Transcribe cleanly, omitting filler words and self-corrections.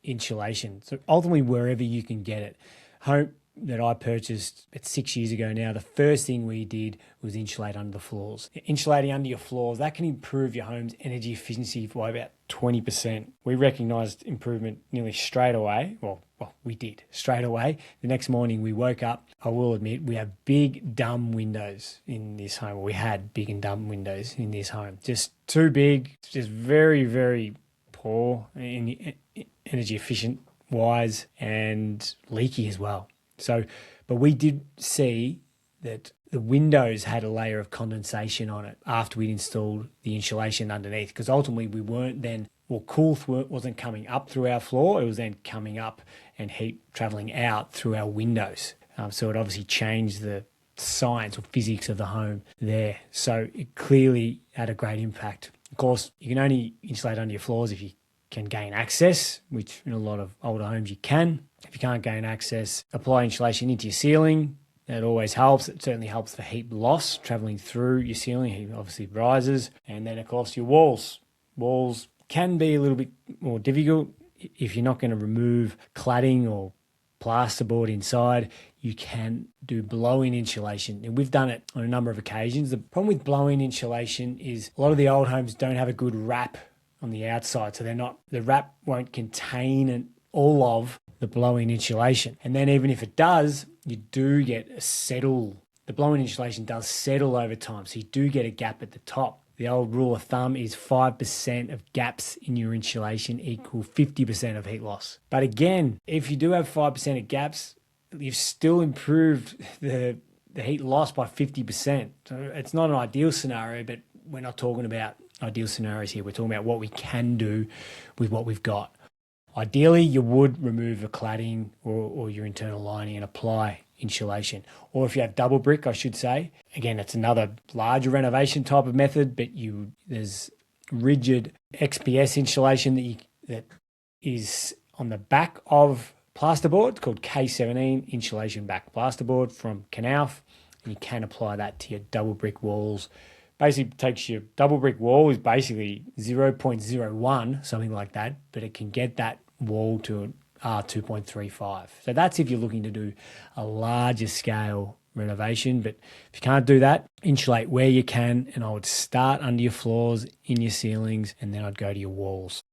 insulation. So ultimately, wherever you can get it. Home that I purchased 6 years ago now, the first thing we did was insulate under the floors. Insulating under your floors, that can improve your home's energy efficiency by about 20%. We recognised improvement nearly straight away. Well, we did straight away. The next morning we woke up. I will admit we have big dumb windows in this home. We had big and dumb windows in this home. Just too big, just very, very poor in energy efficient wise and leaky as well. So, but we did see that the windows had a layer of condensation on it after we'd installed the insulation underneath, because ultimately we weren't then, cool wasn't coming up through our floor, it was then coming up and heat traveling out through our windows. So it obviously changed the science or physics of the home there. So it clearly had a great impact. Of course, you can only insulate under your floors if you can gain access, which in a lot of older homes you can. If you can't gain access, apply insulation into your ceiling. That always helps. It certainly helps for heat loss traveling through your ceiling. Heat obviously rises. And then, of course, your walls. Walls can be a little bit more difficult. If you're not going to remove cladding or plasterboard inside, you can do blow-in insulation. And we've done it on a number of occasions. The problem with blow-in insulation is a lot of the old homes don't have a good wrap on the outside, so the wrap won't contain all of the blow-in insulation. And then even if it does, you do get a settle. The blow-in insulation does settle over time, so you do get a gap at the top. The old rule of thumb is 5% of gaps in your insulation equal 50% of heat loss. But again, if you do have 5% of gaps, you've still improved the heat loss by 50%. So it's not an ideal scenario, but we're not talking about ideal scenarios here. We're talking about what we can do with what we've got. Ideally, you would remove the cladding or your internal lining and apply insulation. Or if you have double brick, I should say. Again, it's another larger renovation type of method, but there's rigid XPS insulation that is on the back of plasterboard. It's called K17 insulation back plasterboard from Knauf, and you can apply that to your double brick walls. Basically takes your double brick wall is basically 0.01, something like that, but it can get that wall to an R2.35. So that's if you're looking to do a larger scale renovation. But if you can't do that, insulate where you can, and I would start under your floors, in your ceilings, and then I'd go to your walls.